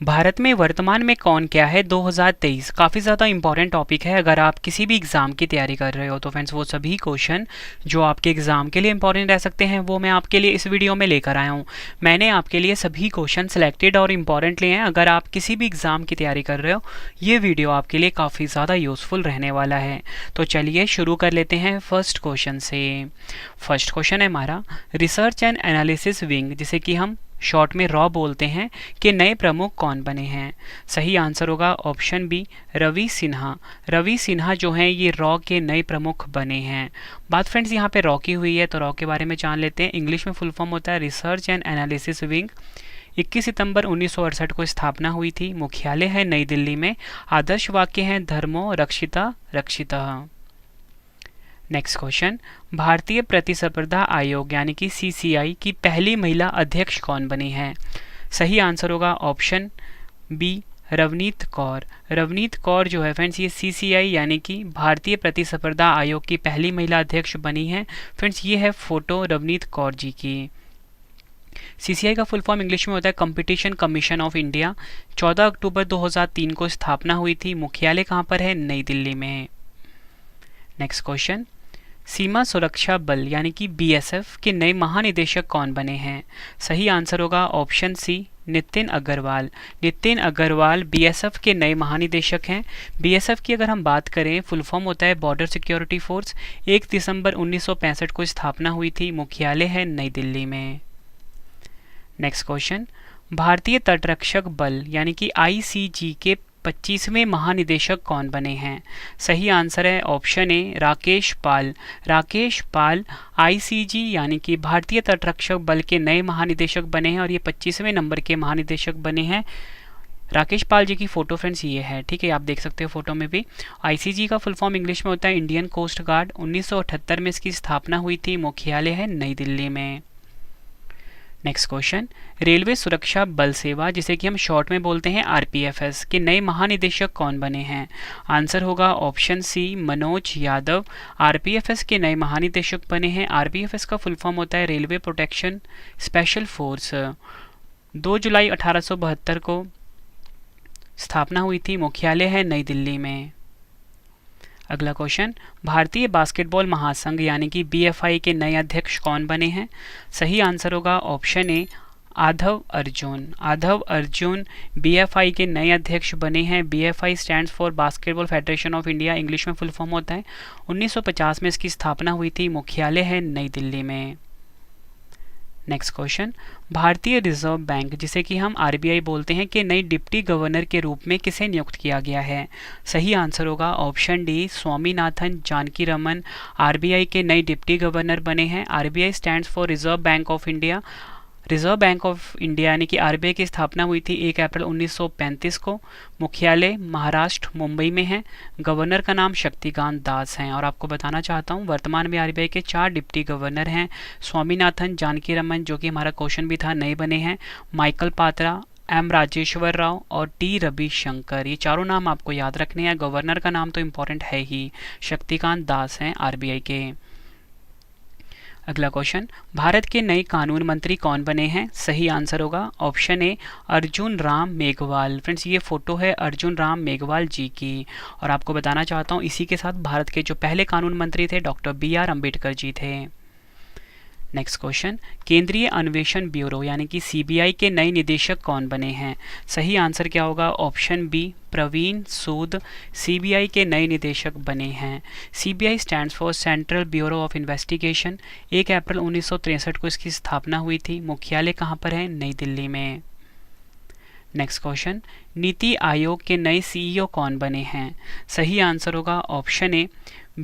भारत में वर्तमान में कौन क्या है 2023 काफ़ी ज़्यादा इंपॉर्टेंट टॉपिक है। अगर आप किसी भी एग्ज़ाम की तैयारी कर रहे हो तो फ्रेंड्स वो सभी क्वेश्चन जो आपके एग्ज़ाम के लिए इंपॉर्टेंट रह सकते हैं वो मैं आपके लिए इस वीडियो में लेकर आया हूँ। मैंने आपके लिए सभी क्वेश्चन सिलेक्टेड और इम्पॉर्टेंट लिए हैं। अगर आप किसी भी एग्ज़ाम की तैयारी कर रहे हो ये वीडियो आपके लिए काफ़ी ज़्यादा यूज़फुल रहने वाला है। तो चलिए शुरू कर लेते हैं फर्स्ट क्वेश्चन से। फर्स्ट क्वेश्चन है हमारा, रिसर्च एंड एनालिसिस विंग जिसे कि हम शॉर्ट में रॉ बोलते हैं कि नए प्रमुख कौन बने हैं। सही आंसर होगा ऑप्शन बी, रवि सिन्हा। रवि सिन्हा जो हैं ये रॉ के नए प्रमुख बने हैं। बात फ्रेंड्स यहाँ पे रॉ की हुई है तो रॉ के बारे में जान लेते हैं। इंग्लिश में फुल फॉर्म होता है रिसर्च एंड एनालिसिस विंग। 21 सितंबर 1968 को स्थापना हुई थी। मुख्यालय है नई दिल्ली में। आदर्श वाक्य हैं धर्मो रक्षिता रक्षितः। नेक्स्ट क्वेश्चन, भारतीय प्रतिस्पर्धा आयोग यानी कि सीसीआई की पहली महिला अध्यक्ष कौन बनी है। सही आंसर होगा ऑप्शन बी, रवनीत कौर। रवनीत कौर जो है फ्रेंड्स ये सीसीआई यानी कि भारतीय प्रतिस्पर्धा आयोग की पहली महिला अध्यक्ष बनी है। फ्रेंड्स ये है फोटो रवनीत कौर जी की। सीसीआई का फुल फॉर्म इंग्लिश में होता है कंपटीशन कमीशन ऑफ इंडिया। 14 अक्टूबर 2003 को स्थापना हुई थी। मुख्यालय कहाँ पर है, नई दिल्ली में। नेक्स्ट क्वेश्चन, सीमा सुरक्षा बल यानी कि बीएसएफ के नए महानिदेशक कौन बने हैं। सही आंसर होगा option C, Nitin Agarwal. Nitin Agarwal BSF के नए महानिदेशक हैं। बीएसएफ की अगर हम बात करें फुल फॉर्म होता है बॉर्डर सिक्योरिटी फोर्स। 1 दिसंबर 1965 को स्थापना हुई थी। मुख्यालय है नई दिल्ली में। नेक्स्ट क्वेश्चन, भारतीय तटरक्षक बल यानी कि आईसीजी के 25वें महानिदेशक कौन बने हैं। सही आंसर है option A, Rakesh Pal. Rakesh Pal ICG यानी कि भारतीय तटरक्षक बल के नए महानिदेशक बने हैं और ये 25वें नंबर के महानिदेशक बने हैं। राकेश पाल जी की फ़ोटो फ्रेंड्स ये है, ठीक है, आप देख सकते हो फोटो में भी। आईसीजी का फुल फॉर्म इंग्लिश में होता है इंडियन कोस्ट गार्ड। 1978 में इसकी स्थापना हुई थी। मुख्यालय है नई दिल्ली में। नेक्स्ट क्वेश्चन, रेलवे सुरक्षा बल सेवा जिसे कि हम शॉर्ट में बोलते हैं आरपीएफएस के नए महानिदेशक कौन बने हैं। आंसर होगा ऑप्शन सी, मनोज यादव। आरपीएफएस के नए महानिदेशक बने हैं। आरपीएफएस का फुल फॉर्म होता है रेलवे प्रोटेक्शन स्पेशल फोर्स। 2 जुलाई 1872 को स्थापना हुई थी। मुख्यालय है नई दिल्ली में। अगला क्वेश्चन, भारतीय बास्केटबॉल महासंघ यानी कि बीएफआई के नए अध्यक्ष कौन बने हैं। सही आंसर होगा ऑप्शन ए, आधव अर्जुन। आधव अर्जुन बीएफआई के नए अध्यक्ष बने हैं। BFI stands for basketball federation of India, English में फुल फॉर्म होता है। 1950 में इसकी स्थापना हुई थी। मुख्यालय है नई दिल्ली में। नेक्स्ट क्वेश्चन, भारतीय रिजर्व बैंक जिसे कि हम आरबीआई बोलते हैं कि नई डिप्टी गवर्नर के रूप में किसे नियुक्त किया गया है। सही आंसर होगा option D, Swaminathan Janaki Raman RBI के नए डिप्टी गवर्नर बने हैं। RBI stands for reserve bank of India. Reserve bank of India यानी कि आरबीआई की स्थापना हुई थी 1 अप्रैल 1935 को। मुख्यालय महाराष्ट्र मुंबई में है। गवर्नर का नाम शक्तिकांत दास हैं। और आपको बताना चाहता हूँ वर्तमान में आरबीआई के 4 डिप्टी गवर्नर हैं। स्वामीनाथन जानकी रमन जो कि हमारा क्वेश्चन भी था नए बने हैं। माइकल पात्रा, एम राजेश्वर राव और टी रविशंकर, ये चारों नाम आपको याद रखने हैं। गवर्नर का नाम तो इम्पोर्टेंट है ही, शक्तिकांत दास हैं आरबीआई के। अगला क्वेश्चन, भारत के नए कानून मंत्री कौन बने हैं। सही आंसर होगा ऑप्शन ए, अर्जुन राम मेघवाल। फ्रेंड्स ये फोटो है अर्जुन राम मेघवाल जी की। और आपको बताना चाहता हूँ इसी के साथ भारत के जो पहले कानून मंत्री थे डॉक्टर BR अम्बेडकर जी थे। नेक्स्ट क्वेश्चन, केंद्रीय अन्वेषण ब्यूरो यानी कि सीबीआई के नए निदेशक कौन बने हैं। सही आंसर क्या होगा ऑप्शन बी, प्रवीण सूद सीबीआई के नए निदेशक बने हैं। CBI stands for central bureau of investigation. 1 अप्रैल 1963 को इसकी स्थापना हुई थी। मुख्यालय कहाँ पर है, नई दिल्ली में। नेक्स्ट क्वेश्चन, नीति आयोग के नए सीईओ कौन बने हैं। सही आंसर होगा ऑप्शन ए,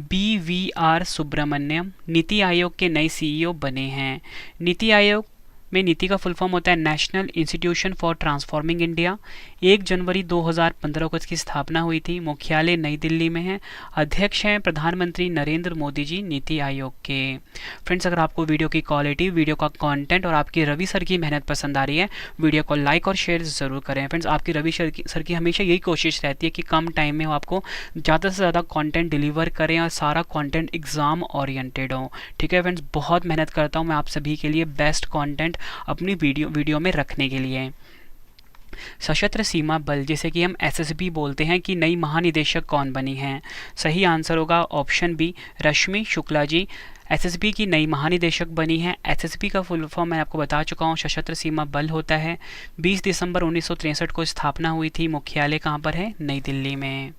BVR सुब्रमण्यम नीति आयोग के नए सीईओ बने हैं। नीति आयोग में नीति का फुल फॉर्म होता है national institution for transforming India. 1 जनवरी 2015 को इसकी स्थापना हुई थी। मुख्यालय नई दिल्ली में है। अध्यक्ष हैं प्रधानमंत्री नरेंद्र मोदी जी नीति आयोग के। फ्रेंड्स अगर आपको वीडियो की क्वालिटी, वीडियो का कंटेंट और आपकी रवि सर की मेहनत पसंद आ रही है, वीडियो को लाइक और शेयर ज़रूर करें। फ्रेंड्स आपकी रवि सर की हमेशा यही कोशिश रहती है कि कम टाइम में वो आपको ज़्यादा से ज़्यादा कंटेंट डिलीवर करें और सारा कंटेंट एग्ज़ाम ओरिएंटेड हो। ठीक है फ्रेंड्स, बहुत मेहनत करता हूँ मैं आप सभी के लिए बेस्ट कंटेंट अपनी वीडियो में रखने के लिए। सशस्त्र सीमा बल जिसे कि हम एसएसबी बोलते हैं की नई महानिदेशक कौन बनी हैं? सही आंसर होगा ऑप्शन बी, रश्मि शुक्ला जी एसएसबी की नई महानिदेशक बनी है। एसएसबी का फुल फॉर्म मैं आपको बता चुका हूँ, सशस्त्र सीमा बल होता है। 20 दिसंबर 1963 को स्थापना हुई थी। मुख्यालय कहाँ पर है? नई दिल्ली में।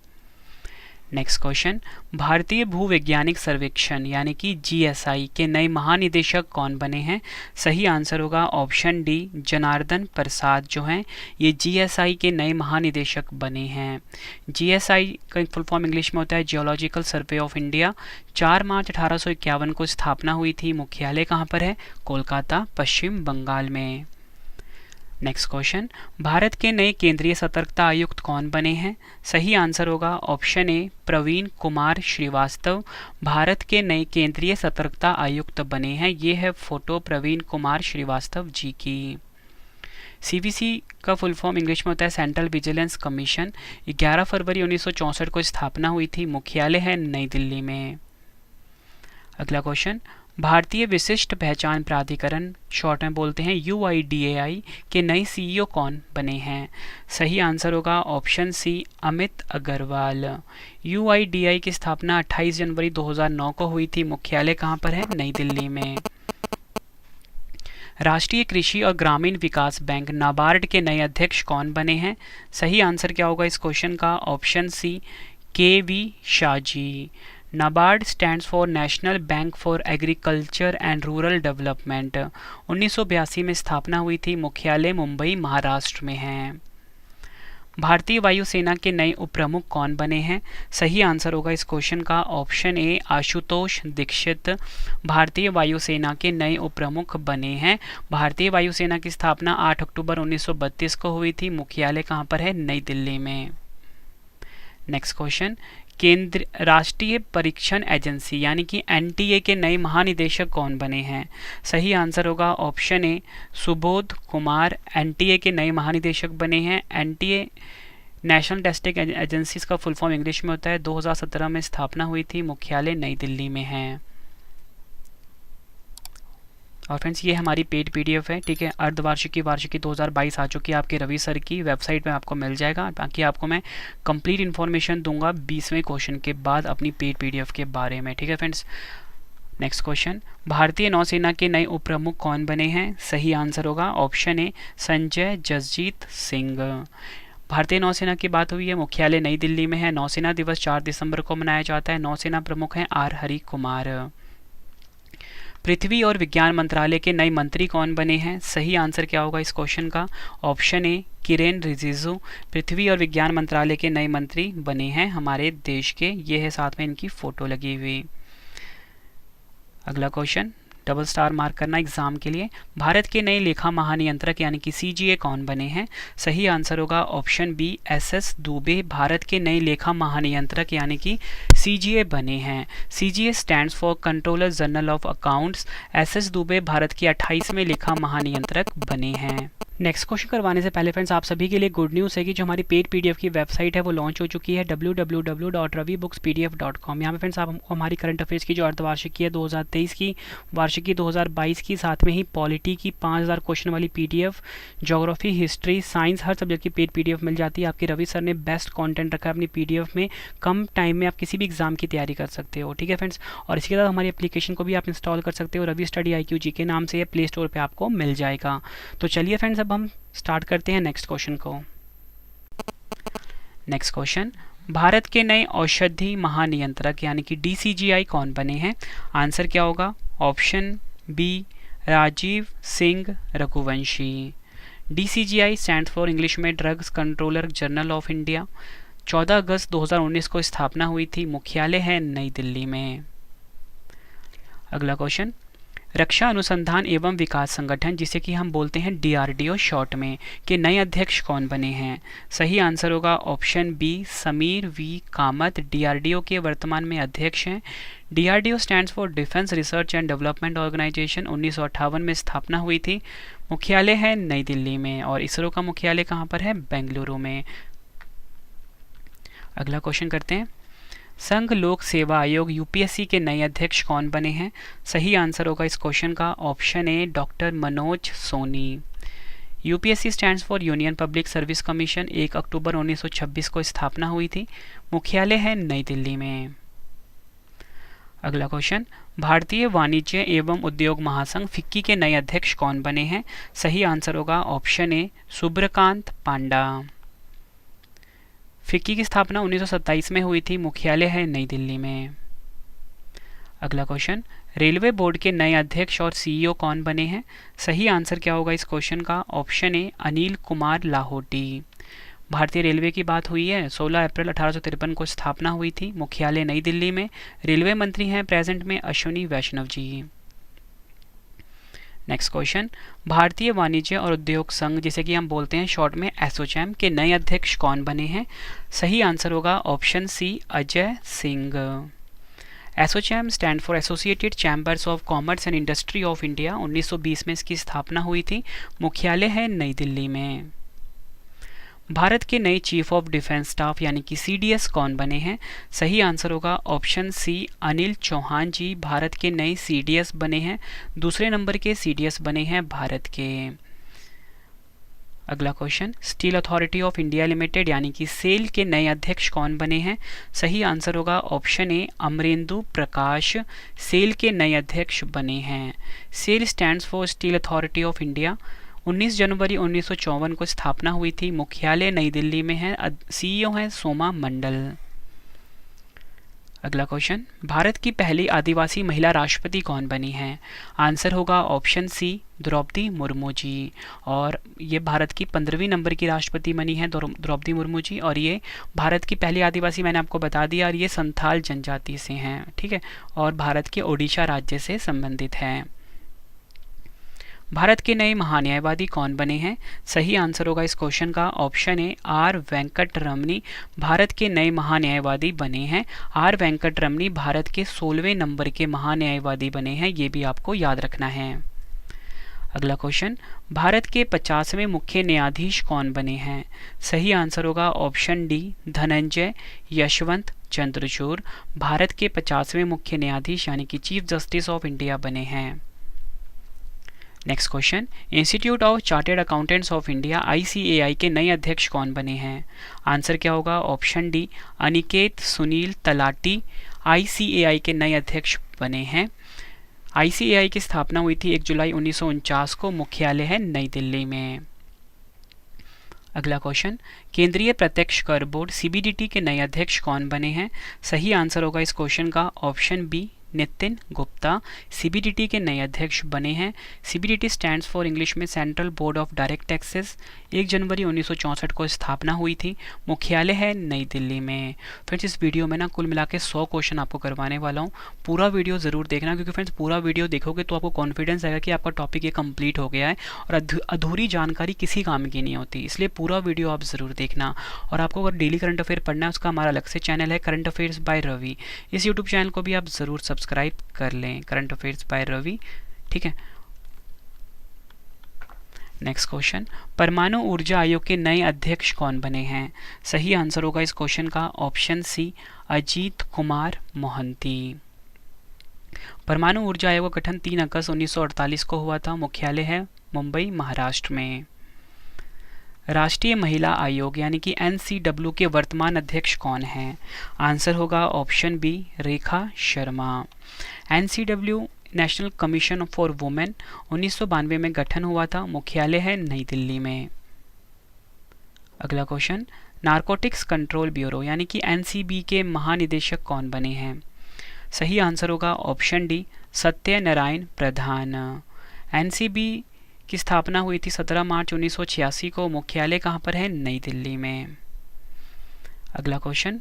नेक्स्ट क्वेश्चन, भारतीय भूवैज्ञानिक सर्वेक्षण यानी कि जीएसआई के नए महानिदेशक कौन बने हैं? सही आंसर होगा ऑप्शन डी, जनार्दन प्रसाद जो हैं ये जीएसआई के नए महानिदेशक बने हैं। जीएसआई का फुल फॉर्म इंग्लिश में होता है जियोलॉजिकल सर्वे ऑफ इंडिया। 4 मार्च 1851 को स्थापना हुई थी। मुख्यालय कहाँ पर है? कोलकाता, पश्चिम बंगाल में। नेक्स्ट क्वेश्चन, भारत के नए केंद्रीय सतर्कता आयुक्त कौन बने हैं? सही आंसर होगा ऑप्शन ए, प्रवीण कुमार श्रीवास्तव भारत के नए केंद्रीय सतर्कता आयुक्त बने हैं। ये है फोटो प्रवीण कुमार श्रीवास्तव जी की। सीवीसी का फुल फॉर्म इंग्लिश में होता है सेंट्रल विजिलेंस कमीशन। 11 फरवरी 1964 को स्थापना हुई थी। मुख्यालय है नई दिल्ली में। अगला क्वेश्चन, भारतीय विशिष्ट पहचान प्राधिकरण शॉर्ट में बोलते हैं यूआईडीएआई के नए सीईओ कौन बने हैं? सही आंसर होगा option C, Amit Agarwal. UIDAI की स्थापना 28 जनवरी 2009 को हुई थी। मुख्यालय कहाँ पर है? नई दिल्ली में। राष्ट्रीय कृषि और ग्रामीण विकास बैंक नाबार्ड के नए अध्यक्ष कौन बने हैं? सही आंसर क्या होगा इस क्वेश्चन का? Option C, K V. Shah ji. NABARD stands for national bank for agriculture and rural development. 1982 में स्थापना हुई थी। मुख्यालय मुंबई, महाराष्ट्र में है। भारतीय वायुसेना के नए उपप्रमुख कौन बने हैं? सही आंसर होगा इस क्वेश्चन का ऑप्शन ए, आशुतोष दीक्षित भारतीय वायुसेना के नए उपप्रमुख बने हैं। भारतीय वायुसेना की स्थापना 8 अक्टूबर 1932 को हुई थी। मुख्यालय कहाँ पर है? नई दिल्ली में। नेक्स्ट क्वेश्चन, केंद्र राष्ट्रीय परीक्षण एजेंसी यानी कि एनटीए के नए महानिदेशक कौन बने हैं? सही आंसर होगा ऑप्शन ए, सुबोध कुमार एनटीए के नए महानिदेशक बने हैं। एनटीए नेशनल टेस्टिंग एजेंसी का फुल फॉर्म इंग्लिश में होता है। 2017 में स्थापना हुई थी। मुख्यालय नई दिल्ली में है। और फ्रेंड्स ये हमारी पेड पीडीएफ है, ठीक है। अर्धवार्षिकी वार्षिकी 2022 आ चुकी है आपके रवि सर की वेबसाइट में आपको मिल जाएगा। बाकी आपको मैं कंप्लीट इन्फॉर्मेशन दूंगा 20वें क्वेश्चन के बाद अपनी पेड पीडीएफ के बारे में, ठीक है फ्रेंड्स। नेक्स्ट क्वेश्चन, भारतीय नौसेना के नए उपप्रमुख कौन बने हैं? सही आंसर होगा ऑप्शन ए, संजय जसजीत सिंह। भारतीय नौसेना की बात हुई है। मुख्यालय नई दिल्ली में है। नौसेना दिवस 4 दिसंबर को मनाया जाता है। नौसेना प्रमुख हैं आर हरि कुमार। पृथ्वी और विज्ञान मंत्रालय के नए मंत्री कौन बने हैं? सही आंसर क्या होगा इस क्वेश्चन का? ऑप्शन ए, किरेन रिजिजू पृथ्वी और विज्ञान मंत्रालय के नए मंत्री बने हैं हमारे देश के। ये है साथ में इनकी फोटो लगी हुई। अगला क्वेश्चन, डबल स्टार मार्क करना एग्जाम के लिए। भारत के नए लेखा महानियंत्रक यानी कि सीजीए कौन बने हैं? सही आंसर होगा option B, SS Dubey Bharat के नए लेखा महानियंत्रक यानी कि सीजीए बने हैं। CGA stands for controller general of accounts. SS Dubey Bharat के 28वें लेखा महानियंत्रक बने हैं। नेक्स्ट क्वेश्चन करवाने से पहले फ्रेंड्स आप सभी के लिए गुड न्यूज़ है कि जो हमारी पेड पीडीएफ की वेबसाइट है वो लॉन्च हो चुकी है www.ravibookspdf.com। यहाँ पे फ्रेंड्स आप हमको हमारी करंट अफेयर्स की जो अर्धवार्षिकी है 2023 की, वार्षिकी 2022 की, साथ में ही पॉलिटी की 5000 क्वेश्चन वाली पीडीएफ, ज्योग्राफी, हिस्ट्री, साइंस हर सब्जेक्ट की पेड पीडीएफ मिल जाती है। आपके रवि सर ने बेस्ट कॉन्टेंट रखा है अपनी पीडीएफ में। कम टाइम में आप किसी भी एग्जाम की तैयारी कर सकते हो, ठीक है फ्रेंड्स। और इसके साथ हमारी एप्लीकेशन को भी आप इंस्टॉल कर सकते हो। रवि स्टडी IQ जी के नाम से प्ले स्टोर पर आपको मिल जाएगा। तो चलिए फ्रेंड्स अब हम स्टार्ट करते हैं नेक्स्ट क्वेश्चन को। नेक्स्ट क्वेश्चन, भारत के नए औषधि महानियंत्रक यानी कि DCGI कौन बने हैं? आंसर क्या होगा? Option B, Rajiv Singh Raghuvanshi. DCGI stand for English में drugs controller general of India. 14 अगस्त 2019 को स्थापना हुई थी। मुख्यालय है नई दिल्ली में। अगला क्वेश्चन, रक्षा अनुसंधान एवं विकास संगठन जिसे कि हम बोलते हैं DRDO शॉर्ट में के नए अध्यक्ष कौन बने हैं? सही आंसर होगा option B, Sameer V Kamat DRDO के वर्तमान में अध्यक्ष हैं। DRDO stands for defence research and development organisation. 1958 में स्थापना हुई थी। मुख्यालय है नई दिल्ली में। और इसरो का मुख्यालय कहाँ पर है? बेंगलुरु में। अगला क्वेश्चन करते हैं, संघ लोक सेवा आयोग UPSC के नए अध्यक्ष कौन बने हैं? सही आंसर होगा इस क्वेश्चन का option A, doctor Manoj Soni. UPSC stands for union public service commission, 1 अक्टूबर 1926 को स्थापना हुई थी, मुख्यालय है नई दिल्ली में। अगला क्वेश्चन, भारतीय वाणिज्य एवं उद्योग महासंघ फिक्की के नए अध्यक्ष कौन बने हैं? सही आंसर होगा ऑप्शन ए सुब्रकांत पांडा। फिक्की की स्थापना 1927 में हुई थी, मुख्यालय है नई दिल्ली में। अगला क्वेश्चन, रेलवे बोर्ड के नए अध्यक्ष और सीईओ कौन बने हैं? सही आंसर क्या होगा इस क्वेश्चन का? ऑप्शन ए अनिल कुमार लाहोटी। भारतीय रेलवे की बात हुई है, 16 अप्रैल 1853 को स्थापना हुई थी, मुख्यालय नई दिल्ली में। रेलवे मंत्री हैं प्रेजेंट में अश्विनी वैष्णव जी। नेक्स्ट क्वेश्चन, भारतीय वाणिज्य और उद्योग संघ जिसे कि हम बोलते हैं शॉर्ट में एसोचैम के नए अध्यक्ष कौन बने हैं? सही आंसर होगा option C Ajay Singh. ASSOCHAM stand for associated chambers of commerce and industry of India, 1920 में इसकी स्थापना हुई थी, मुख्यालय है नई दिल्ली में। भारत के नए चीफ ऑफ डिफेंस स्टाफ यानी कि सीडीएस कौन बने हैं? सही आंसर होगा ऑप्शन सी अनिल चौहान जी भारत के नए सीडीएस बने हैं, दूसरे नंबर के सीडीएस बने हैं भारत के। अगला question, steel authority of India limited यानी कि सेल के नए अध्यक्ष कौन बने हैं? सही आंसर होगा option A Amarendu Prakash SAIL के नए अध्यक्ष बने हैं। SAIL stands for steel authority of India, 19 जनवरी 1954 को स्थापना हुई थी, मुख्यालय नई दिल्ली में है, सीईओ हैं सोमा मंडल। अगला क्वेश्चन, भारत की पहली आदिवासी महिला राष्ट्रपति कौन बनी हैं? आंसर होगा ऑप्शन सी द्रौपदी मुर्मू जी। और ये भारत की 15वीं नंबर की राष्ट्रपति बनी है द्रौपदी मुर्मू जी, और ये भारत की पहली आदिवासी मैंने आपको बता दिया, और ये संथाल जनजाति से हैं, ठीक है, और भारत के ओडिशा राज्य से संबंधित हैं। भारत के नए महान्यायवादी कौन बने हैं? सही आंसर होगा इस क्वेश्चन का ऑप्शन ए आर वेंकट रमनी भारत के नए महान्यायवादी बने हैं। आर वेंकट रमनी भारत के 16वें नंबर के महान्यायवादी बने हैं, ये भी आपको याद रखना है। अगला क्वेश्चन, भारत के 50वें मुख्य न्यायाधीश कौन बने हैं? सही आंसर होगा ऑप्शन डी धनंजय यशवंत चंद्रचूड़ भारत के 50वें मुख्य न्यायाधीश यानी कि चीफ जस्टिस ऑफ इंडिया बने हैं। Next question, institute of chartered accountants of India ICAI के नए अध्यक्ष कौन बने हैं? आंसर क्या होगा option D Aniket Sunil talati ICAI के नए अध्यक्ष बने हैं। ICAI की स्थापना हुई थी 1 जुलाई 1949 को, मुख्यालय है नई दिल्ली में। अगला क्वेश्चन, केंद्रीय प्रत्यक्ष कर बोर्ड CBDT के नए अध्यक्ष कौन बने हैं? सही आंसर होगा इस क्वेश्चन का option B Nitin Gupta CBDT के नए अध्यक्ष बने हैं। CBDT स्टैंड्स फॉर इंग्लिश में central board of direct taxes, 1 जनवरी 1964 को स्थापना हुई थी, मुख्यालय है नई दिल्ली में। फ्रेंड्स इस वीडियो में ना कुल मिला के 100 क्वेश्चन आपको करवाने वाला हूँ, पूरा वीडियो ज़रूर देखना, क्योंकि फ्रेंड्स पूरा वीडियो देखोगे तो आपको कॉन्फिडेंस आएगा कि आपका टॉपिक ये कंप्लीट हो गया है, और अधूरी जानकारी किसी काम की नहीं होती, इसलिए पूरा वीडियो आप ज़रूर देखना। और आपको अगर डेली करंट अफेयर पढ़ना है, उसका हमारा अलग से चैनल है करंट अफेयर्स बाय रवि, इस यूट्यूब चैनल को भी आप ज़रूर सब्सक्राइब कर लें, करंट अफेयर्स बाय रवि, ठीक है। नेक्स्ट क्वेश्चन, परमाणु ऊर्जा आयोग के नए अध्यक्ष कौन बने हैं? सही आंसर होगा इस क्वेश्चन का ऑप्शन सी अजीत कुमार मोहंती। परमाणु ऊर्जा आयोग का गठन 3 अगस्त 1948 को हुआ था, मुख्यालय है मुंबई महाराष्ट्र में। राष्ट्रीय महिला आयोग यानी कि NCW के वर्तमान अध्यक्ष कौन हैं? आंसर होगा option B Rekha Sharma. NCW national commission for women 1992 में गठन हुआ था, मुख्यालय है नई दिल्ली में। अगला क्वेश्चन, नारकोटिक्स कंट्रोल ब्यूरो यानी कि NCB के महानिदेशक कौन बने हैं? सही आंसर होगा ऑप्शन डी सत्यनारायण प्रधान। NCB की स्थापना हुई थी 17 मार्च 1986 को, मुख्यालय कहाँ पर है? नई दिल्ली में। अगला क्वेश्चन,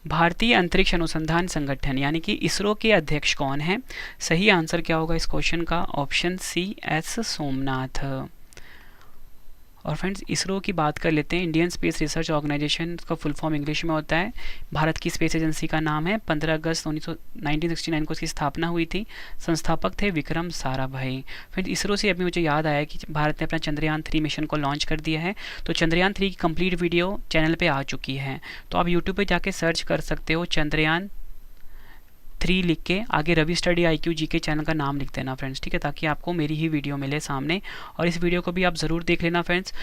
भारतीय अंतरिक्ष अनुसंधान संगठन यानी कि इसरो के अध्यक्ष कौन हैं? सही आंसर क्या होगा इस क्वेश्चन का ऑप्शन सी S सोमनाथ। और फ्रेंड्स इसरो की बात कर लेते हैं, इंडियन स्पेस रिसर्च ऑर्गेनाइजेशन का फुल फॉर्म इंग्लिश में होता है, भारत की स्पेस एजेंसी का नाम है। 15 अगस्त 1969 को इसकी स्थापना हुई थी, संस्थापक थे विक्रम साराभाई। फ्रेंड्स इसरो से अभी मुझे याद आया कि भारत ने अपना चंद्रयान 3 मिशन को लॉन्च कर दिया है, तो चंद्रयान 3 की कंप्लीट वीडियो चैनल पर आ चुकी है, तो आप यूट्यूब पर जाके सर्च कर सकते हो चंद्रयान 3 लिख के आगे Ravi study IQ GK channel का नाम लिख देना फ्रेंड्स, ठीक है, ताकि आपको मेरी ही वीडियो मिले सामने। और इस वीडियो को भी आप ज़रूर देख लेना फ्रेंड्स,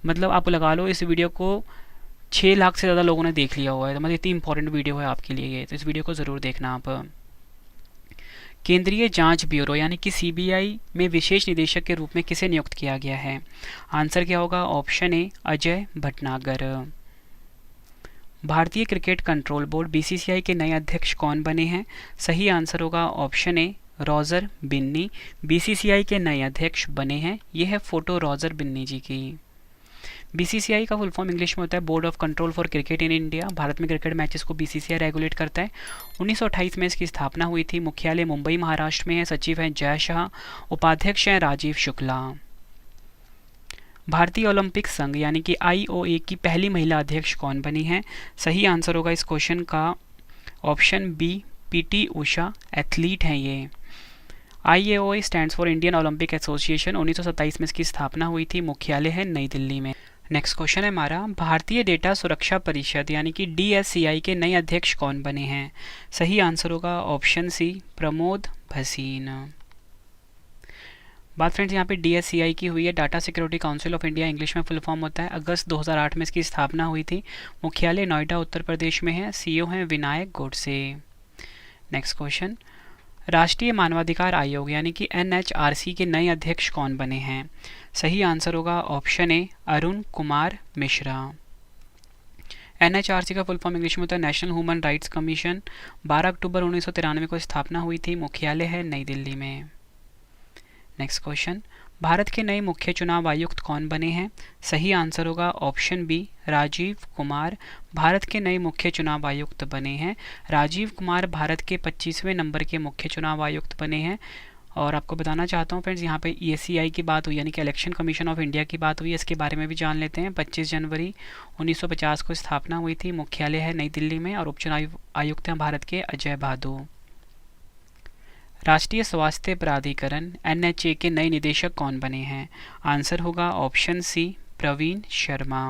मतलब आप लगा लो इस वीडियो को 6 लाख से ज़्यादा लोगों ने देख लिया हुआ है, तो मतलब इतनी इंपॉर्टेंट वीडियो है आपके लिए ये, तो इस वीडियो को ज़रूर देखना आप। केंद्रीय जांच ब्यूरो यानी कि CBI में विशेष निदेशक के रूप में किसे नियुक्त किया गया है? आंसर क्या होगा? ऑप्शन ए अजय भटनागर। भारतीय क्रिकेट कंट्रोल बोर्ड BCCI के नए अध्यक्ष कौन बने हैं? सही आंसर होगा option A Roger Binny. BCCI के नए अध्यक्ष बने हैं, ये है फोटो रॉजर बिन्नी जी की। BCCI का फुल फॉर्म इंग्लिश में होता है board of control for cricket in India. Bharat में क्रिकेट मैचेस को BCCI रेगुलेट करता है। 1928 में इसकी स्थापना हुई थी। मुख्यालय मुंबई महाराष्ट्र में है। सचिव हैं जय शाह, उपाध्यक्ष हैं राजीव शुक्ला। भारतीय ओलंपिक संघ यानी कि IOA की पहली महिला अध्यक्ष कौन बनी है? सही आंसर होगा इस क्वेश्चन का option B PT Usha, athlete हैं ये। IOA stands for Indian Olympic association. 1927 में इसकी स्थापना हुई थी। मुख्यालय है नई दिल्ली में। नेक्स्ट क्वेश्चन है हमारा, भारतीय डेटा सुरक्षा परिषद यानी कि DSCI के नए अध्यक्ष कौन बने हैं? सही आंसर होगा ऑप्शन सी प्रमोद भसीन। बात फ्रेंड्स यहाँ पे DSCI की हुई है, data security council of India, English में फुल फॉर्म होता है। अगस्त 2008 में इसकी स्थापना हुई थी। मुख्यालय नोएडा उत्तर प्रदेश में है। CEO हैं विनायक गोडसे। नेक्स्ट क्वेश्चन, राष्ट्रीय मानवाधिकार आयोग यानी कि NHRC के नए अध्यक्ष कौन बने हैं? सही आंसर होगा ऑप्शन ए अरुण कुमार मिश्रा। NHRC का फुल फॉर्म इंग्लिश में होता है नेशनल ह्यूमन राइट्स कमीशन। 12 अक्टूबर 1993 को स्थापना हुई थी। मुख्यालय है नई दिल्ली में। नेक्स्ट क्वेश्चन, भारत के नए मुख्य चुनाव आयुक्त कौन बने हैं? सही आंसर होगा ऑप्शन बी राजीव कुमार। भारत के नए मुख्य चुनाव आयुक्त बने हैं राजीव कुमार। भारत के 25वें नंबर के मुख्य चुनाव आयुक्त बने हैं। और आपको बताना चाहता हूँ फ्रेंड्स, यहाँ पे ESCI की बात हुई यानी कि इलेक्शन कमीशन ऑफ इंडिया की बात हुई है, इसके बारे में भी जान लेते हैं। 25 जनवरी 1950 को स्थापना हुई थी। मुख्यालय है नई दिल्ली में और उपचुनाव आयुक्त हैं भारत के अजय भादु। राष्ट्रीय स्वास्थ्य प्राधिकरण NHA के नए निदेशक कौन बने हैं? आंसर होगा ऑप्शन सी प्रवीण शर्मा।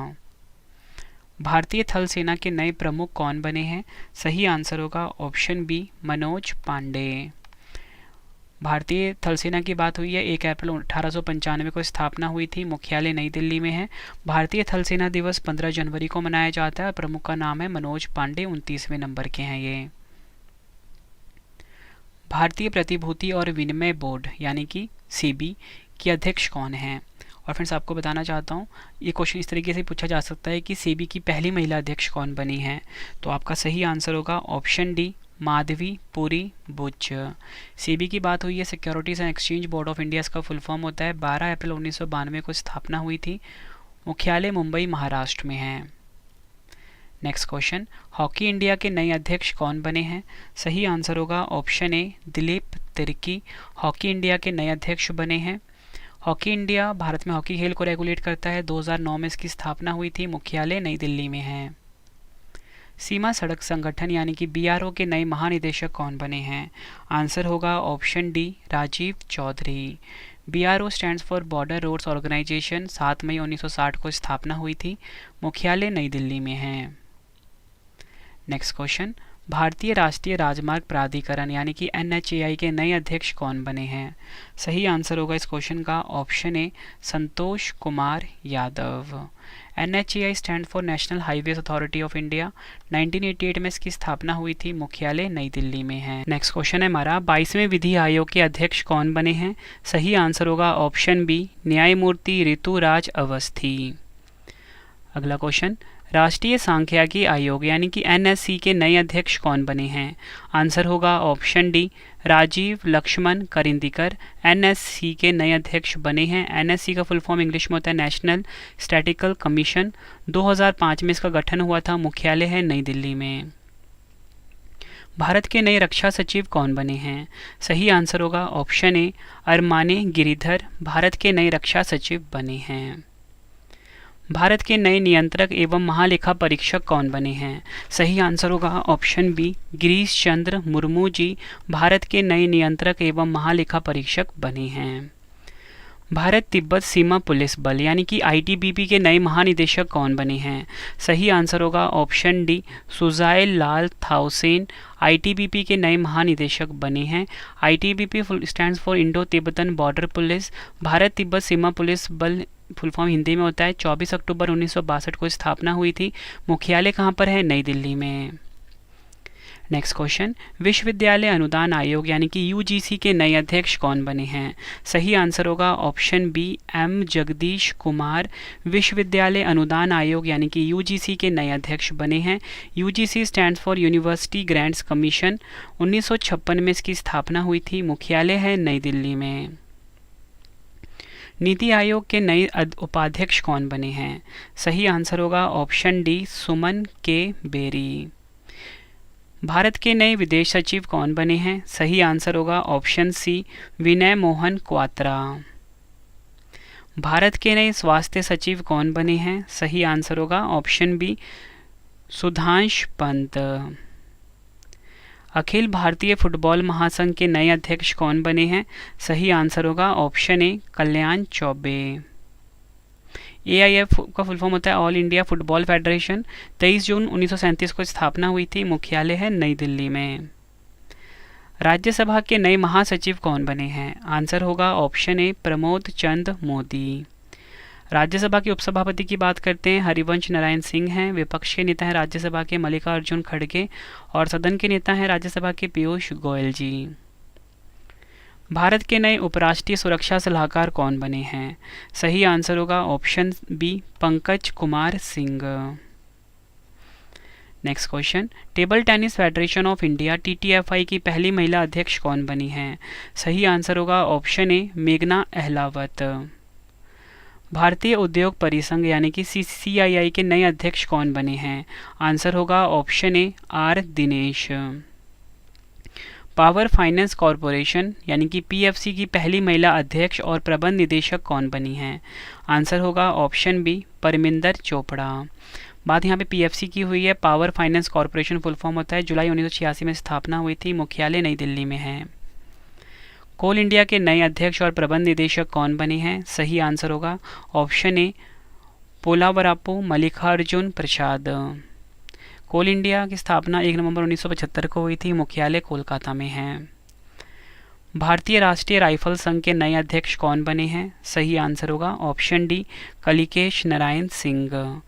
भारतीय थल सेना के नए प्रमुख कौन बने हैं? सही आंसर होगा ऑप्शन बी मनोज पांडे। भारतीय थल सेना की बात हुई है। 1 अप्रैल 1895 को स्थापना हुई थी। मुख्यालय नई दिल्ली में है। भारतीय थल सेना दिवस 15 जनवरी को मनाया जाता है। प्रमुख का नाम है मनोज पांडे, 29वें नंबर के हैं ये। भारतीय प्रतिभूति और विनिमय बोर्ड यानी कि SEBI के अध्यक्ष कौन हैं? और फ्रेंड्स आपको बताना चाहता हूँ, ये क्वेश्चन इस तरीके से पूछा जा सकता है कि SEBI की पहली महिला अध्यक्ष कौन बनी है? तो आपका सही आंसर होगा option D Madhabi Puri Buch. SEBI की बात हुई है securities and exchange board of India, इसका फुल फॉर्म होता है। 12 अप्रैल 1992 को स्थापना हुई थी। मुख्यालय मुंबई महाराष्ट्र में है। नेक्स्ट क्वेश्चन, हॉकी इंडिया के नए अध्यक्ष कौन बने हैं? सही आंसर होगा ऑप्शन ए दिलीप तिर्की। हॉकी इंडिया के नए अध्यक्ष बने हैं। हॉकी इंडिया भारत में हॉकी खेल को रेगुलेट करता है। 2009 में इसकी स्थापना हुई थी। मुख्यालय नई दिल्ली में है। सीमा सड़क संगठन यानी कि BRO के नए महानिदेशक कौन बने हैं? आंसर होगा option D Rajeev Chaudhary. BRO stands for border roads organisation. 7 मई 1960 को स्थापना हुई थी। मुख्यालय नई दिल्ली में है। नेक्स्ट क्वेश्चन, भारतीय राष्ट्रीय राजमार्ग प्राधिकरण यानी कि NHAI के नए अध्यक्ष कौन बने हैं? सही आंसर होगा इस क्वेश्चन का option A Santosh Kumar Yadav. NHAI stand for national highways authority of India. 1988 में इसकी स्थापना हुई थी। मुख्यालय नई दिल्ली में है। नेक्स्ट क्वेश्चन है हमारा, 22वें विधि आयोग के अध्यक्ष कौन बने हैं? सही आंसर होगा ऑप्शन बी न्यायमूर्ति ऋतुराज अवस्थी। अगला क्वेश्चन, राष्ट्रीय सांख्यिकी आयोग यानी कि NSC के नए अध्यक्ष कौन बने हैं? आंसर होगा option D Rajiv Laxman Karandikar. NSC के नए अध्यक्ष बने हैं। NSC का फुल फॉर्म इंग्लिश में होता है नेशनल स्टैटिस्टिकल कमीशन। 2005 में इसका गठन हुआ था। मुख्यालय है नई दिल्ली में। भारत के नए रक्षा सचिव कौन बने हैं? सही आंसर होगा ऑप्शन ए अरमाने गिरिधर भारत के नए रक्षा सचिव बने हैं। भारत के नए नियंत्रक एवं महालेखा परीक्षक कौन बने हैं? सही आंसर होगा ऑप्शन बी गिरीश चंद्र मुर्मू जी भारत के नए नियंत्रक एवं महालेखा परीक्षक बने हैं। भारत तिब्बत सीमा पुलिस बल यानी कि आईटीबीपी के नए महानिदेशक कौन बने हैं? सही आंसर होगा ऑप्शन डी, सुजाइल लाल थाउसेन आईटीबीपी के नए महानिदेशक बने हैं। ITBP stands for Indo Tibetan border police. Bharat Tibet Seema police बल फुल फॉर्म हिंदी में होता है। 24 अक्टूबर 1962 को स्थापना हुई थी। मुख्यालय कहाँ पर है? नई दिल्ली में। नेक्स्ट क्वेश्चन, विश्वविद्यालय अनुदान आयोग यानी कि यूजीसी के नए अध्यक्ष कौन बने हैं? सही आंसर होगा option B, M Jagdish Kumar विश्वविद्यालय अनुदान आयोग यानी कि यूजीसी के नए अध्यक्ष बने हैं। UGC stands for university grants commission. 1956 में इसकी स्थापना हुई थी। मुख्यालय है नई दिल्ली में। नीति आयोग के नए उपाध्यक्ष कौन बने हैं? सही आंसर होगा ऑप्शन डी, सुमन के बेरी। भारत के नए विदेश सचिव कौन बने हैं? सही आंसर होगा ऑप्शन सी, विनय मोहन क्वात्रा। भारत के नए स्वास्थ्य सचिव कौन बने हैं? सही आंसर होगा option B, Sudhansh Pant. Akhil Bharatiya football महासंघ के नए अध्यक्ष कौन बने हैं? सही आंसर होगा ऑप्शन ए, कल्याण चौबे। एआईएफ का फुल फॉर्म होता है ऑल इंडिया फुटबॉल फेडरेशन। 23 जून 1937 को स्थापना हुई थी। मुख्यालय है नई दिल्ली में। राज्यसभा के नए महासचिव कौन बने हैं? आंसर होगा ऑप्शन ए, प्रमोद चंद मोदी। राज्यसभा के उपसभापति की बात करते हैं, हरिवंश नारायण सिंह हैं। विपक्ष के नेता हैं राज्यसभा के मल्लिकार्जुन खड़गे और सदन के नेता हैं राज्यसभा के पीयूष गोयल जी। भारत के नए उपराष्ट्रीय सुरक्षा सलाहकार कौन बने हैं? सही आंसर होगा option B, Pankaj Kumar Singh. Next question, table tennis federation of India TTFI की पहली महिला अध्यक्ष कौन बनी हैं? सही आंसर होगा ऑप्शन ए, मेघना अहलावत। भारतीय उद्योग परिसंघ यानी कि सीआईआई के नए अध्यक्ष कौन बने हैं? आंसर होगा option A, R Dinesh. Power finance corporation यानी कि पीएफसी की पहली महिला अध्यक्ष और प्रबंध निदेशक कौन बनी हैं? आंसर होगा ऑप्शन बी, परमिंदर चोपड़ा। बात यहाँ पे पीएफसी की हुई है। Power finance corporation full form होता है। जुलाई 1986 में स्थापना हुई थी। मुख्यालय नई दिल्ली में है। कोल इंडिया के नए अध्यक्ष और प्रबंध निदेशक कौन बने हैं? सही आंसर होगा option A, Polavarapu Mallikarjuna Prasad. Coal India की स्थापना 1 नवंबर 1975 को हुई थी। मुख्यालय कोलकाता में है। भारतीय राष्ट्रीय राइफल संघ के नए अध्यक्ष कौन बने हैं? सही आंसर होगा option D, Kalikesh Narayan Singh.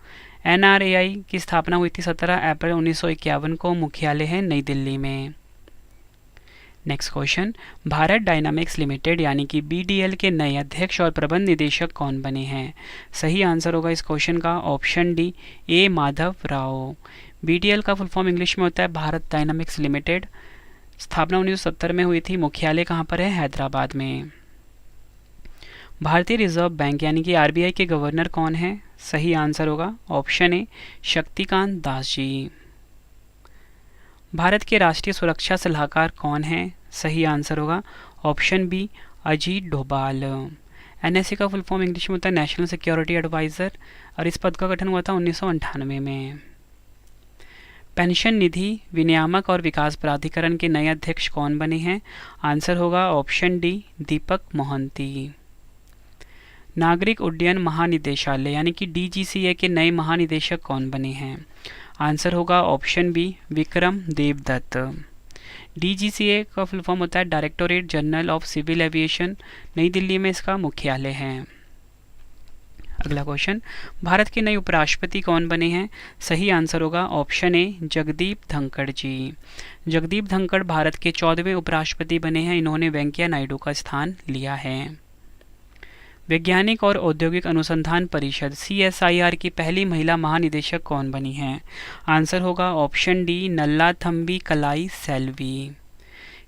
NRAI की स्थापना हुई थी 17 अप्रैल 1951 को। मुख्यालय है नई दिल्ली में। Next question, Bharat dynamics limited यानी कि बीडीएल के नए अध्यक्ष और प्रबंध निदेशक कौन बने हैं? सही आंसर होगा इस क्वेश्चन का ऑप्शन डी, ए माधव राव। बीडीएल का फुल फॉर्म इंग्लिश में होता है भारत डायनामिक्स लिमिटेड। स्थापना 1970 में हुई थी। मुख्यालय कहाँ पर है? हैदराबाद में। भारतीय रिजर्व बैंक यानी कि आरबीआई के गवर्नर कौन है? सही आंसर होगा ऑप्शन ए, शक्तिकांत दास जी। भारत के राष्ट्रीय सुरक्षा सलाहकार कौन है? सही आंसर होगा option B, Ajit Doval. NSA का फुल फॉर्म इंग्लिश में होता है नेशनल सिक्योरिटी एडवाइज़र और इस पद का गठन हुआ था 1998 में। पेंशन निधि विनियामक और विकास प्राधिकरण के नए अध्यक्ष कौन बने हैं? आंसर होगा ऑप्शन डी, दीपक मोहंती। नागरिक उड्डयन महानिदेशालय यानी कि डीजीसीए के नए महानिदेशक कौन बने हैं? आंसर होगा option B, Vikram Devdutt. DGCA का फुल फॉर्म होता है directorate general of civil aviation. New Delhi में इसका मुख्यालय है। अगला क्वेश्चन, भारत के नए उपराष्ट्रपति कौन बने हैं? सही आंसर होगा ऑप्शन ए, जगदीप धनखड़ जी। जगदीप धनखड़ भारत के 14वें उपराष्ट्रपति बने हैं। इन्होंने वेंकैया नायडू का स्थान लिया है। वैज्ञानिक और औद्योगिक अनुसंधान परिषद सीएसआईआर की पहली महिला महानिदेशक कौन बनी हैं? आंसर होगा ऑप्शन डी, नल्लाथम्बी कलाई सेल्वी।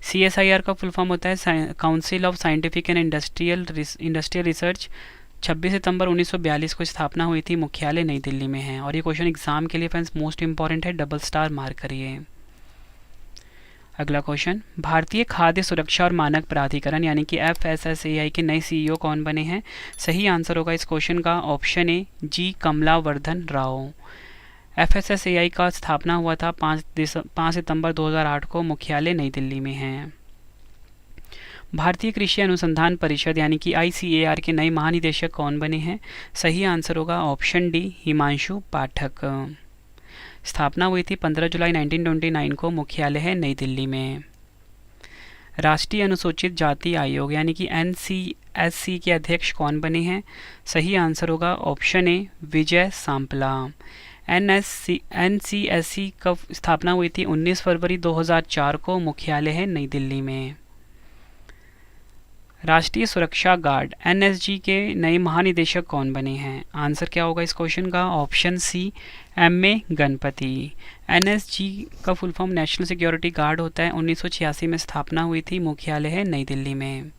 सीएसआईआर का फुल फॉर्म होता है council of scientific and industrial research. 26 सितंबर 1942 को स्थापना हुई थी। मुख्यालय नई दिल्ली में है। और ये क्वेश्चन एग्जाम के लिए फ्रेंड्स मोस्ट इंपॉर्टेंट है, डबल स्टार मार्क करिए। अगला क्वेश्चन, भारतीय खाद्य सुरक्षा और मानक प्राधिकरण यानी कि एफएसएसएआई के नए सीईओ कौन बने हैं? सही आंसर होगा इस क्वेश्चन का option A, G Kamalavardhan Rao. FSSAI का स्थापना हुआ था 5 सितंबर 2008 को। मुख्यालय नई दिल्ली में है। भारतीय कृषि अनुसंधान परिषद यानी कि ICAR के नए महानिदेशक कौन बने हैं? सही आंसर होगा ऑप्शन डी, हिमांशु पाठक। स्थापना हुई थी 15 जुलाई 1929 को, मुख्यालय है नई दिल्ली में। राष्ट्रीय अनुसूचित जाति आयोग यानी कि NCSC के अध्यक्ष कौन बने हैं? सही आंसर होगा ऑप्शन ए, विजय सांपला। NCSC कब स्थापना हुई थी? 19 फरवरी 2004 को, मुख्यालय है नई दिल्ली में। राष्ट्रीय सुरक्षा गार्ड NSG के नए महानिदेशक कौन बने हैं? आंसर क्या होगा इस क्वेश्चन का? Option C, MA Ganapathi. NSG का full form national security guard होता है। 1986 में स्थापना हुई थी, मुख्यालय है नई दिल्ली में।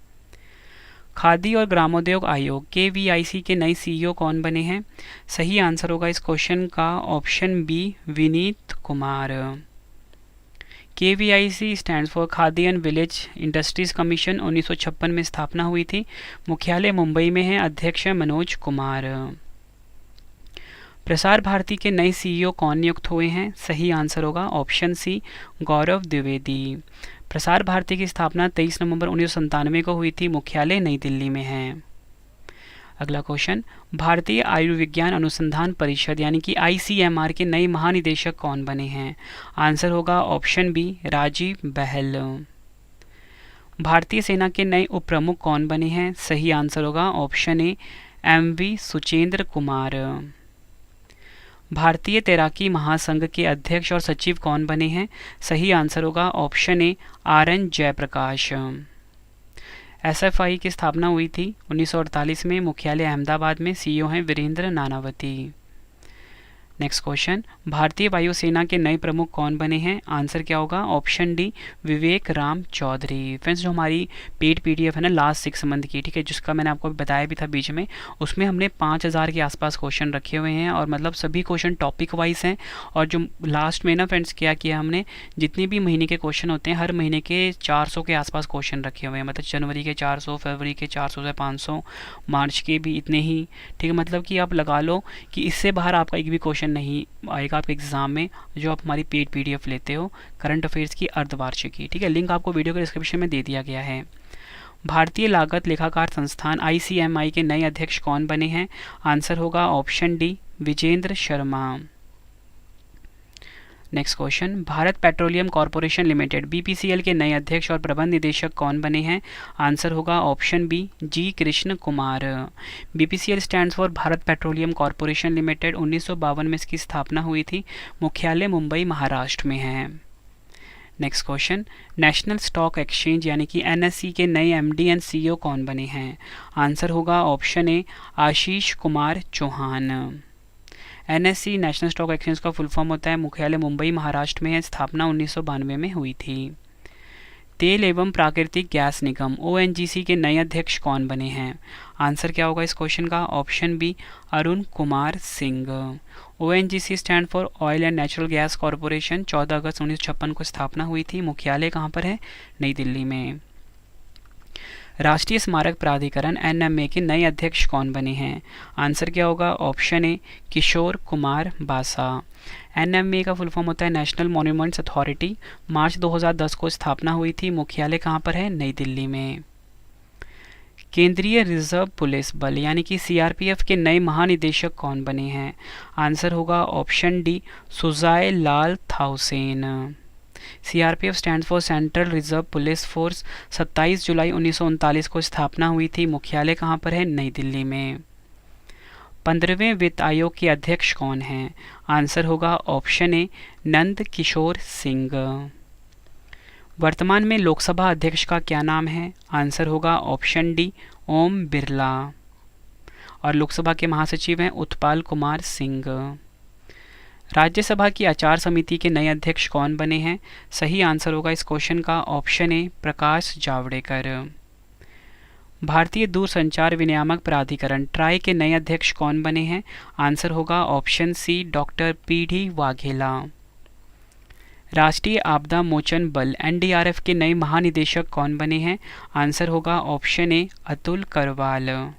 खादी और ग्रामोद्योग आयोग KVIC के नए CEO कौन बने हैं? सही आंसर होगा इस क्वेश्चन का option B, Vineet Kumar. KVIC stands for Khadi and village industries commission. 1956 में स्थापना हुई थी, मुख्यालय मुंबई में है, अध्यक्ष है मनोज कुमार। प्रसार भारती के नए CEO कौन नियुक्त हुए हैं? सही आंसर होगा ऑप्शन सी, गौरव द्विवेदी। प्रसार भारती की स्थापना 23 नवंबर 1997 को हुई थी, मुख्यालय नई दिल्ली में है। अगला क्वेश्चन, भारतीय आयुर्विज्ञान अनुसंधान परिषद यानी कि ICMR के नए महानिदेशक कौन बने हैं? आंसर होगा ऑप्शन बी, राजीव बहल। भारतीय सेना के नए उप प्रमुख कौन बने हैं? सही आंसर होगा option A, MV Suchendra Kumar. भारतीय तैराकी महासंघ के अध्यक्ष और सचिव कौन बने हैं? सही आंसर होगा option A, RN Jayaprakash. SFI की स्थापना हुई थी 1948 में, मुख्यालय अहमदाबाद में, CEO हैं वीरेंद्र नानावती। नेक्स्ट क्वेश्चन, भारतीय वायुसेना के नए प्रमुख कौन बने हैं? आंसर क्या होगा? ऑप्शन डी, विवेक राम चौधरी। फ्रेंड्स, जो हमारी पेड PDF है ना लास्ट 6 मंथ की, ठीक है, जिसका मैंने आपको बताया भी था बीच में, उसमें हमने 5000 के आसपास क्वेश्चन रखे हुए हैं और मतलब सभी क्वेश्चन टॉपिक वाइज हैं। और जो लास्ट में ना फ्रेंड्स क्या किया हमने, जितने भी महीने के क्वेश्चन होते हैं हर महीने के 400 के आसपास क्वेश्चन रखे हुए हैं। मतलब जनवरी के 400, फरवरी के 400 से 500, मार्च के भी इतने ही, ठीक है। मतलब कि आप लगा लो कि इससे बाहर आपका एक भी क्वेश्चन नहीं आएगा आपके एग्जाम में, जो आप हमारी पेड PDF लेते हो करंट अफेयर्स की अर्धवार्षिकी, ठीक है। लिंक आपको वीडियो के डिस्क्रिप्शन में दे दिया गया है। भारतीय लागत लेखाकार संस्थान ICMI के नए अध्यक्ष कौन बने हैं? आंसर होगा option D, Vijendra Sharma. Next question, Bharat petroleum corporation limited BPCL के नए अध्यक्ष और प्रबंध निदेशक कौन बने हैं? आंसर होगा option B, G Krishna Kumar. BPCL stands for Bharat petroleum corporation limited. 1952 में इसकी स्थापना हुई थी, मुख्यालय मुंबई महाराष्ट्र में है। Next question, national stock exchange यानी कि NSE के नए MD एंड CEO कौन बने हैं? आंसर होगा option A, Ashish Kumar Chauhan. NSE national stock exchange का फुल फॉर्म होता है, मुख्यालय मुंबई महाराष्ट्र में है, स्थापना 1992 में हुई थी। तेल एवं प्राकृतिक गैस निगम ONGC के नए अध्यक्ष कौन बने हैं? आंसर क्या होगा इस क्वेश्चन का? Option B, Arun Kumar Singh. ONGC stand for oil and natural gas corporation. 14 अगस्त 1956 को स्थापना हुई थी, मुख्यालय कहाँ पर है? नई दिल्ली में। राष्ट्रीय स्मारक प्राधिकरण NMA के नए अध्यक्ष कौन बने हैं? आंसर क्या होगा? ऑप्शन ए, किशोर कुमार बासा। NMA का फुल फॉर्म होता है नेशनल मॉन्यूमेंट्स अथॉरिटी। मार्च 2010 को स्थापना हुई थी, मुख्यालय कहाँ पर है? नई दिल्ली में। केंद्रीय रिजर्व पुलिस बल यानी कि CRPF के नए महानिदेशक कौन बने हैं? आंसर होगा option D, Sujoy Lal Thaosen. CRPF stand for central reserve police force. 27 जुलाई 1939 को स्थापना हुई थी, मुख्यालय कहाँ पर है? नई दिल्ली में। 15वें वित्त आयोग के अध्यक्ष कौन हैं? आंसर होगा ऑप्शन ए, नंद किशोर सिंह। वर्तमान में लोकसभा अध्यक्ष का क्या नाम है? आंसर होगा ऑप्शन डी, ओम बिरला। और लोकसभा के महासचिव हैं उत्पल कुमार सिंह। राज्यसभा की आचार समिति के नए अध्यक्ष कौन बने हैं? सही आंसर होगा इस क्वेश्चन का ऑप्शन ए, प्रकाश जावड़ेकर। भारतीय दूरसंचार विनियामक प्राधिकरण ट्राई के नए अध्यक्ष कौन बने हैं? आंसर होगा option C, doctor PD Vaghela. राष्ट्रीय आपदा मोचन बल NDRF के नए महानिदेशक कौन बने हैं? आंसर होगा option A, Atul Karwal.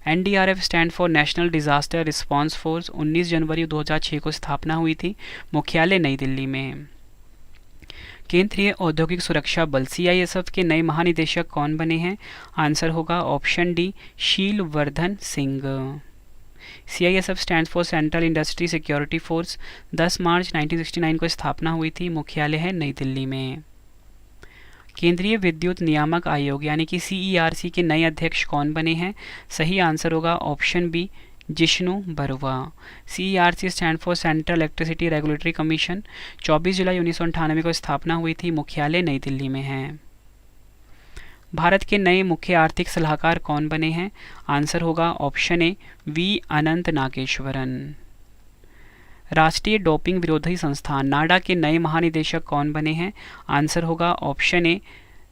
NDRF stand for national disaster response force. 19 जनवरी 2006 को स्थापना हुई थी, मुख्यालय नई दिल्ली में। केंद्रीय औद्योगिक सुरक्षा बल CISF के नए महानिदेशक कौन बने हैं? आंसर होगा option D, Sheelvardhan Singh. CISF stands for central industry security force. 10 मार्च 1969 को स्थापना हुई थी। मुख्यालय है नई दिल्ली में। केंद्रीय विद्युत नियामक आयोग यानी कि CERC के नए अध्यक्ष कौन बने हैं? सही आंसर होगा option B, Jishnu Barua. CERC stand for central electricity regulatory commission. 24 जुलाई 1998 को स्थापना हुई थी। मुख्यालय नई दिल्ली में है। भारत के नए मुख्य आर्थिक सलाहकार कौन बने हैं? आंसर होगा ऑप्शन ए, V अनंत नागेश्वरन। राष्ट्रीय डोपिंग विरोधी संस्थान नाडा के नए महानिदेशक कौन बने हैं? आंसर होगा option A,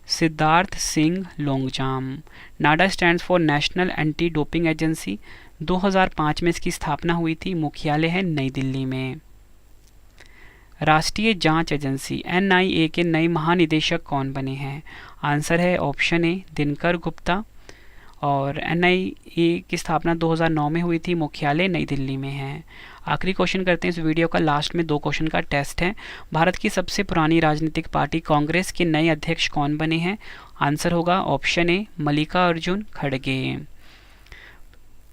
Siddharth Singh Longjam. Nada stands for national anti doping agency. 2005 में इसकी स्थापना हुई थी। मुख्यालय है नई दिल्ली में। राष्ट्रीय जांच एजेंसी NIA के नए महानिदेशक कौन बने हैं? आंसर है ऑप्शन ए, दिनकर गुप्ता। और NIA की स्थापना 2009 में हुई थी। मुख्यालय नई दिल्ली में है। आखिरी क्वेश्चन करते हैं इस वीडियो का। लास्ट में 2 क्वेश्चन का टेस्ट है। भारत की सबसे पुरानी राजनीतिक पार्टी कांग्रेस के नए अध्यक्ष कौन बने हैं? आंसर होगा ऑप्शन ए, मल्लिकार्जुन खड़गे।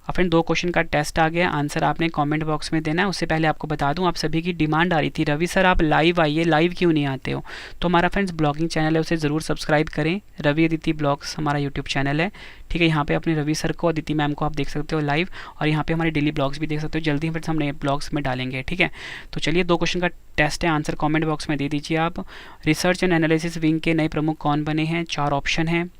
फ्रेंड 2 क्वेश्चन का टेस्ट आ गया। आंसर आपने कमेंट बॉक्स में देना है। उससे पहले आपको बता दूं, आप सभी की डिमांड आ रही थी, रवि सर आप लाइव आइए, लाइव क्यों नहीं आते हो? तो हमारा फ्रेंड्स ब्लॉगिंग चैनल है, उसे ज़रूर सब्सक्राइब करें। रवि अदिति ब्लॉग्स हमारा यूट्यूब चैनल है। ठीक है, यहाँ पे अपने रवि सर को, अदिति मैम को आप देख सकते हो लाइव, और यहाँ पे हमारे डेली ब्लॉग्स भी देख सकते हो। जल्दी फ्रेंड्स हम नए ब्लॉग्स में डालेंगे। ठीक है, तो चलिए 2 क्वेश्चन का टेस्ट है। आंसर कॉमेंट बॉक्स में दे दीजिए आप। रिसर्च एंड एनालिसिस विंग के नए प्रमुख कौन बने हैं? 4 ऑप्शन हैं।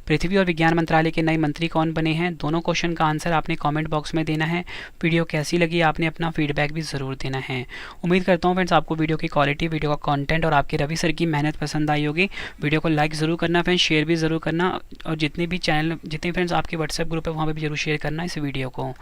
पृथ्वी और विज्ञान मंत्रालय के नए मंत्री कौन बने हैं? दोनों क्वेश्चन का आंसर आपने कमेंट बॉक्स में देना है। वीडियो कैसी लगी आपने अपना फीडबैक भी ज़रूर देना है। उम्मीद करता हूँ फ्रेंड्स आपको वीडियो की क्वालिटी, वीडियो का कंटेंट और आपके रवि सर की मेहनत पसंद आई होगी। वीडियो को लाइक ज़रूर करना फ्रेंड्स, शेयर भी ज़रूर करना, और जितने फ्रेंड्स आपके व्हाट्सएप ग्रुप है वहाँ पर भी जरूर शेयर करना इस वीडियो को।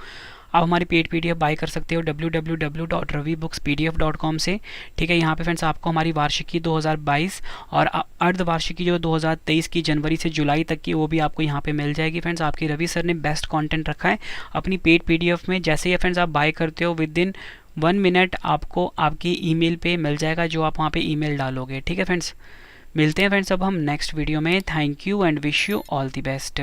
आप हमारी पेड PDF बाय कर सकते हो www.ravibookspdf.com से। ठीक है, यहाँ पे फ्रेंड्स आपको हमारी वार्षिकी 2022 और अर्धवार्षिकी जो 2023 की जनवरी से जुलाई तक की, वो भी आपको यहाँ पे मिल जाएगी। फ्रेंड्स आपके रवि सर ने बेस्ट कंटेंट रखा है अपनी पेड PDF में। जैसे ही फ्रेंड्स आप बाय करते हो, विद इन 1 मिनट आपको आपकी ईमेल पे मिल जाएगा, जो आप वहाँ पे ईमेल डालोगे। ठीक है फ्रेंड्स, मिलते हैं फ्रेंड्स अब हम नेक्स्ट वीडियो में। Thank you and wish you all the best.